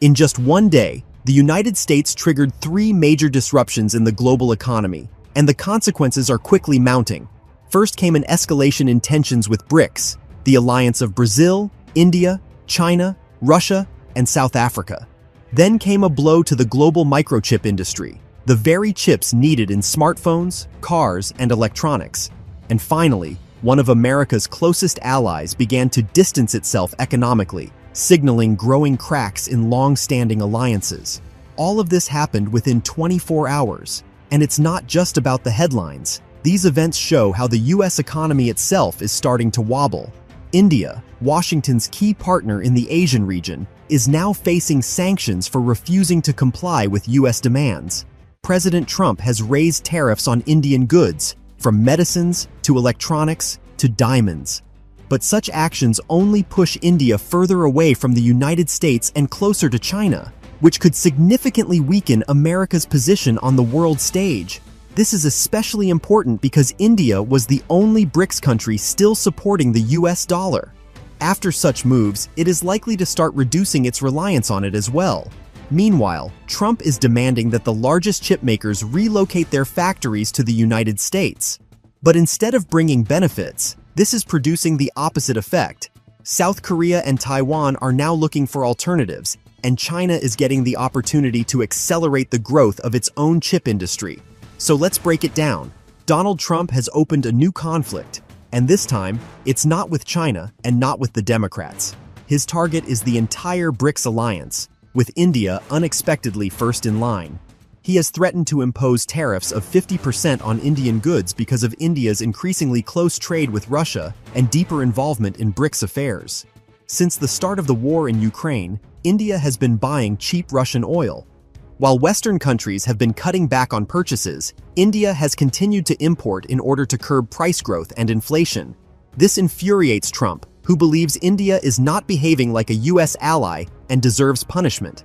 In just one day, the United States triggered three major disruptions in the global economy, and the consequences are quickly mounting. First came an escalation in tensions with BRICS, the alliance of Brazil, India, China, Russia, and South Africa. Then came a blow to the global microchip industry, the very chips needed in smartphones, cars, and electronics. And finally, one of America's closest allies began to distance itself economically, signaling growing cracks in long-standing alliances. All of this happened within 24 hours. And it's not just about the headlines. These events show how the US economy itself is starting to wobble. India, Washington's key partner in the Asian region, is now facing sanctions for refusing to comply with US demands. President Trump has raised tariffs on Indian goods, from medicines to electronics to diamonds. But such actions only push India further away from the United States and closer to China, which could significantly weaken America's position on the world stage. This is especially important because India was the only BRICS country still supporting the US dollar. After such moves, it is likely to start reducing its reliance on it as well. Meanwhile, Trump is demanding that the largest chip makers relocate their factories to the United States. But instead of bringing benefits, this is producing the opposite effect. South Korea and Taiwan are now looking for alternatives, and China is getting the opportunity to accelerate the growth of its own chip industry. So let's break it down. Donald Trump has opened a new conflict, and this time, it's not with China and not with the Democrats. His target is the entire BRICS alliance, with India unexpectedly first in line. He has threatened to impose tariffs of 50% on Indian goods because of India's increasingly close trade with Russia and deeper involvement in BRICS affairs. Since the start of the war in Ukraine, India has been buying cheap Russian oil. While Western countries have been cutting back on purchases, India has continued to import in order to curb price growth and inflation. This infuriates Trump, who believes India is not behaving like a US ally and deserves punishment.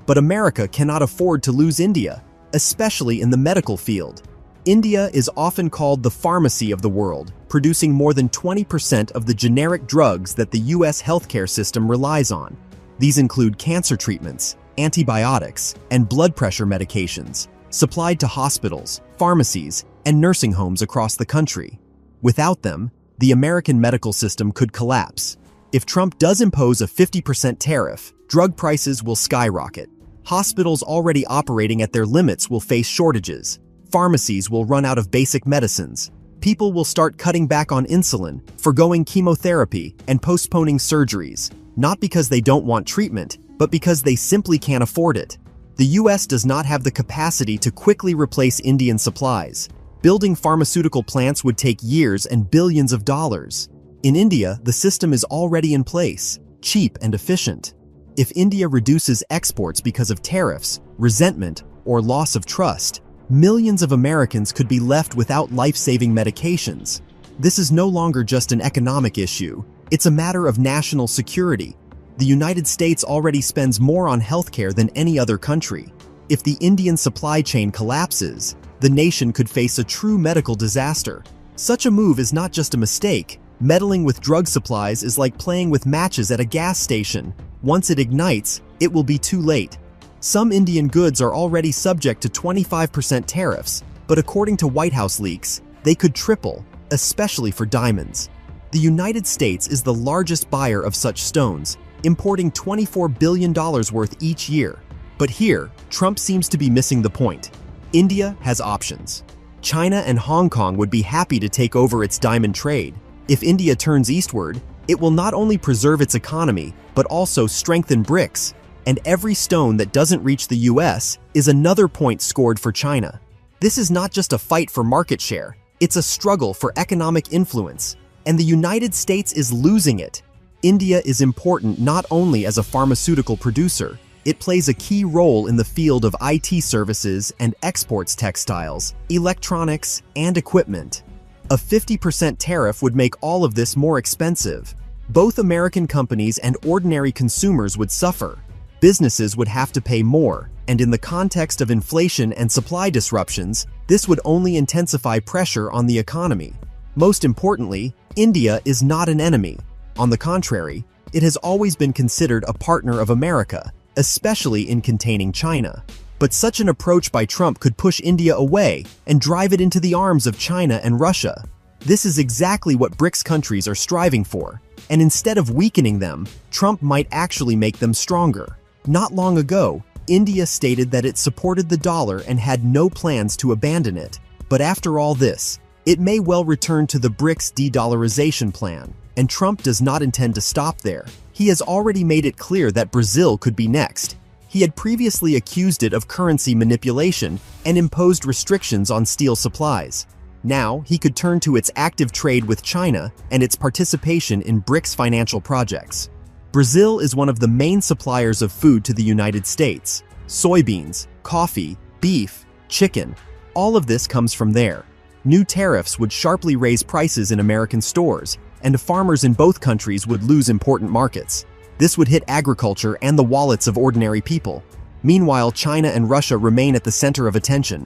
But America cannot afford to lose India, especially in the medical field. India is often called the pharmacy of the world, producing more than 20% of the generic drugs that the US healthcare system relies on. These include cancer treatments, antibiotics, and blood pressure medications, supplied to hospitals, pharmacies, and nursing homes across the country. Without them, the American medical system could collapse. If Trump does impose a 50% tariff, drug prices will skyrocket. Hospitals already operating at their limits will face shortages. Pharmacies will run out of basic medicines. People will start cutting back on insulin, forgoing chemotherapy, and postponing surgeries, not because they don't want treatment, but because they simply can't afford it. The US does not have the capacity to quickly replace Indian supplies. Building pharmaceutical plants would take years and billions of dollars. In India, the system is already in place, cheap and efficient. If India reduces exports because of tariffs, resentment, or loss of trust, millions of Americans could be left without life-saving medications. This is no longer just an economic issue, it's a matter of national security. The United States already spends more on healthcare than any other country. If the Indian supply chain collapses, the nation could face a true medical disaster. Such a move is not just a mistake. Meddling with drug supplies is like playing with matches at a gas station. Once it ignites, it will be too late. Some Indian goods are already subject to 25% tariffs, but according to White House leaks, they could triple, especially for diamonds. The United States is the largest buyer of such stones, importing $24 billion worth each year. But here, Trump seems to be missing the point. India has options. China and Hong Kong would be happy to take over its diamond trade. If India turns eastward, it will not only preserve its economy, but also strengthen BRICS. And every stone that doesn't reach the US is another point scored for China. This is not just a fight for market share, it's a struggle for economic influence. And the United States is losing it. India is important not only as a pharmaceutical producer, it plays a key role in the field of IT services and exports textiles, electronics, and equipment. A 50% tariff would make all of this more expensive. Both American companies and ordinary consumers would suffer. Businesses would have to pay more, and in the context of inflation and supply disruptions, this would only intensify pressure on the economy. Most importantly, India is not an enemy. On the contrary, it has always been considered a partner of America, especially in containing China. But such an approach by Trump could push India away and drive it into the arms of China and Russia. This is exactly what BRICS countries are striving for, and instead of weakening them, Trump might actually make them stronger. Not long ago, India stated that it supported the dollar and had no plans to abandon it. But after all this, it may well return to the BRICS de-dollarization plan, and Trump does not intend to stop there. He has already made it clear that Brazil could be next. He had previously accused it of currency manipulation and imposed restrictions on steel supplies. Now, he could turn to its active trade with China and its participation in BRICS financial projects. Brazil is one of the main suppliers of food to the United States. Soybeans, coffee, beef, chicken, all of this comes from there. New tariffs would sharply raise prices in American stores, and farmers in both countries would lose important markets. This would hit agriculture and the wallets of ordinary people. Meanwhile, China and Russia remain at the center of attention.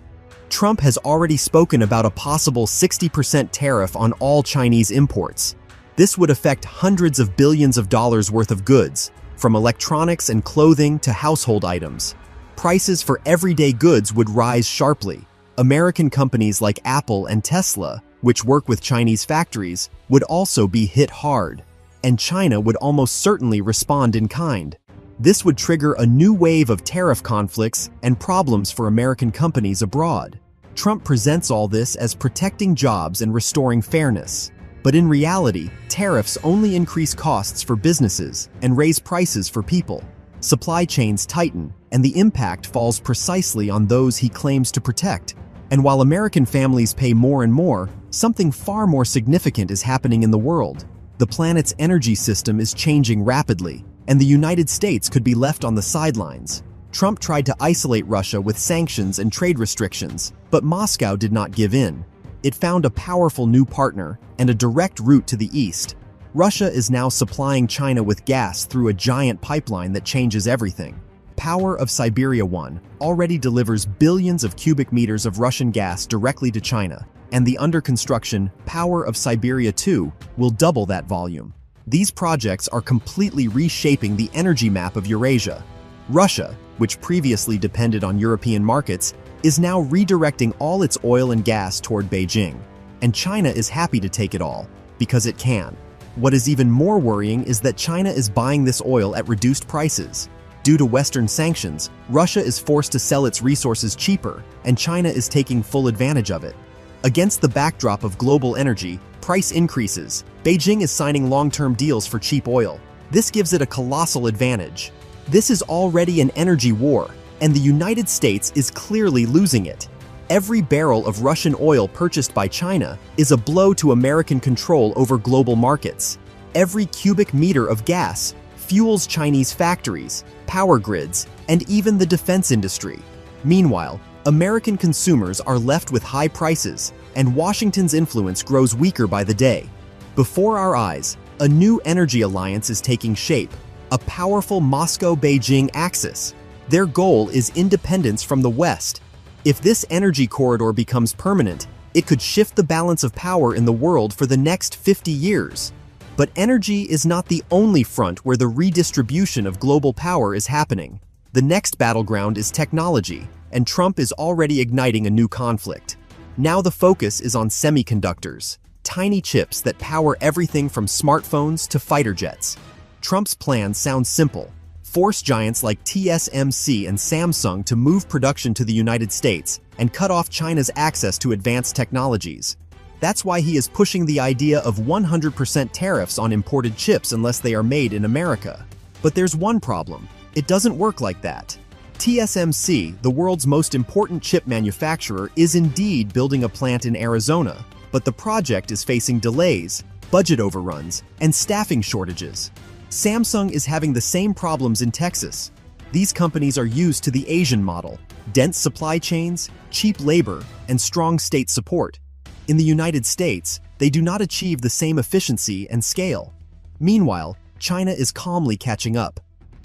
Trump has already spoken about a possible 60% tariff on all Chinese imports. This would affect hundreds of billions of dollars worth of goods, from electronics and clothing to household items. Prices for everyday goods would rise sharply. American companies like Apple and Tesla, which work with Chinese factories, would also be hit hard. And China would almost certainly respond in kind. This would trigger a new wave of tariff conflicts and problems for American companies abroad. Trump presents all this as protecting jobs and restoring fairness. But in reality, tariffs only increase costs for businesses and raise prices for people. Supply chains tighten, and the impact falls precisely on those he claims to protect. And while American families pay more and more, something far more significant is happening in the world. The planet's energy system is changing rapidly, and the United States could be left on the sidelines. Trump tried to isolate Russia with sanctions and trade restrictions, but Moscow did not give in. It found a powerful new partner and a direct route to the east. Russia is now supplying China with gas through a giant pipeline that changes everything. Power of Siberia 1 already delivers billions of cubic meters of Russian gas directly to China, and the under-construction Power of Siberia 2 will double that volume. These projects are completely reshaping the energy map of Eurasia. Russia, which previously depended on European markets, is now redirecting all its oil and gas toward Beijing. And China is happy to take it all, because it can. What is even more worrying is that China is buying this oil at reduced prices. Due to Western sanctions, Russia is forced to sell its resources cheaper, and China is taking full advantage of it. Against the backdrop of global energy, price increases. Beijing is signing long-term deals for cheap oil. This gives it a colossal advantage. This is already an energy war, and the United States is clearly losing it. Every barrel of Russian oil purchased by China is a blow to American control over global markets. Every cubic meter of gas fuels Chinese factories, power grids, and even the defense industry. Meanwhile, American consumers are left with high prices, and Washington's influence grows weaker by the day. Before our eyes, a new energy alliance is taking shape, a powerful Moscow-Beijing axis. Their goal is independence from the West. If this energy corridor becomes permanent, it could shift the balance of power in the world for the next 50 years. But energy is not the only front where the redistribution of global power is happening. The next battleground is technology, and Trump is already igniting a new conflict. Now the focus is on semiconductors, tiny chips that power everything from smartphones to fighter jets. Trump's plan sounds simple. Force giants like TSMC and Samsung to move production to the United States and cut off China's access to advanced technologies. That's why he is pushing the idea of 100% tariffs on imported chips unless they are made in America. But there's one problem. It doesn't work like that. TSMC, the world's most important chip manufacturer, is indeed building a plant in Arizona, but the project is facing delays, budget overruns, and staffing shortages. Samsung is having the same problems in Texas. These companies are used to the Asian model: dense supply chains, cheap labor, and strong state support. In the United States, they do not achieve the same efficiency and scale. Meanwhile, China is calmly catching up.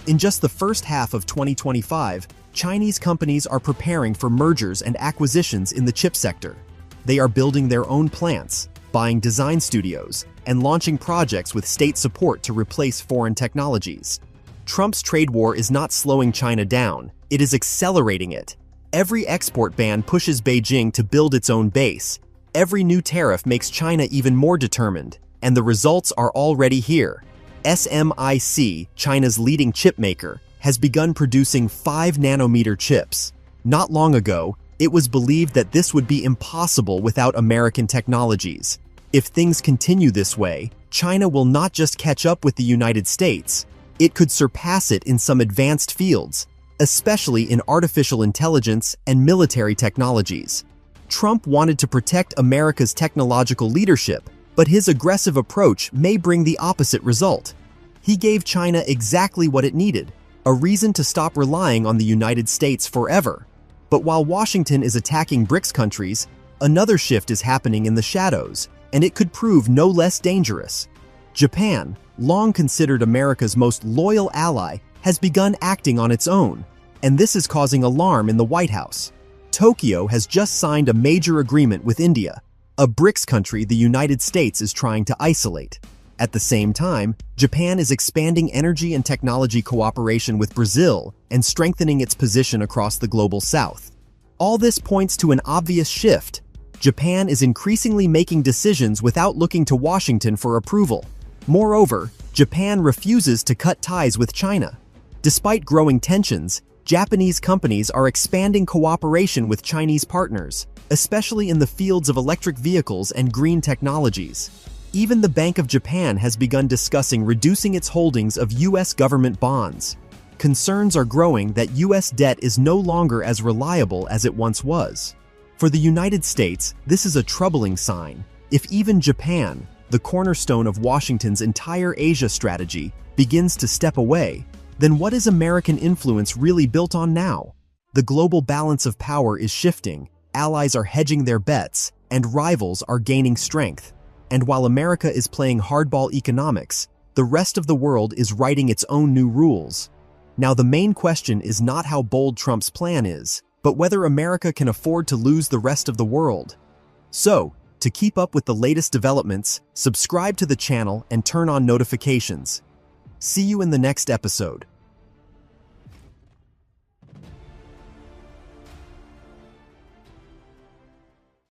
In just the first half of 2025, Chinese companies are preparing for mergers and acquisitions in the chip sector. They are building their own plants, buying design studios, and launching projects with state support to replace foreign technologies. Trump's trade war is not slowing China down, it is accelerating it. Every export ban pushes Beijing to build its own base. Every new tariff makes China even more determined, and the results are already here. SMIC, China's leading chip maker, has begun producing 5-nanometer chips. Not long ago, it was believed that this would be impossible without American technologies. If things continue this way, China will not just catch up with the United States, it could surpass it in some advanced fields, especially in artificial intelligence and military technologies. Trump wanted to protect America's technological leadership, but his aggressive approach may bring the opposite result. He gave China exactly what it needed, a reason to stop relying on the United States forever. But while Washington is attacking BRICS countries, another shift is happening in the shadows, and it could prove no less dangerous. Japan, long considered America's most loyal ally, has begun acting on its own, and this is causing alarm in the White House. Tokyo has just signed a major agreement with India, a BRICS country the United States is trying to isolate. At the same time, Japan is expanding energy and technology cooperation with Brazil and strengthening its position across the global south. All this points to an obvious shift. Japan is increasingly making decisions without looking to Washington for approval. Moreover, Japan refuses to cut ties with China. Despite growing tensions, Japanese companies are expanding cooperation with Chinese partners, especially in the fields of electric vehicles and green technologies. Even the Bank of Japan has begun discussing reducing its holdings of U.S. government bonds. Concerns are growing that U.S. debt is no longer as reliable as it once was. For the United States, this is a troubling sign. If even Japan, the cornerstone of Washington's entire Asia strategy, begins to step away, then what is American influence really built on now? The global balance of power is shifting, allies are hedging their bets, and rivals are gaining strength. And while America is playing hardball economics, the rest of the world is writing its own new rules. Now, the main question is not how bold Trump's plan is, but whether America can afford to lose the rest of the world. So, to keep up with the latest developments, subscribe to the channel and turn on notifications. See you in the next episode.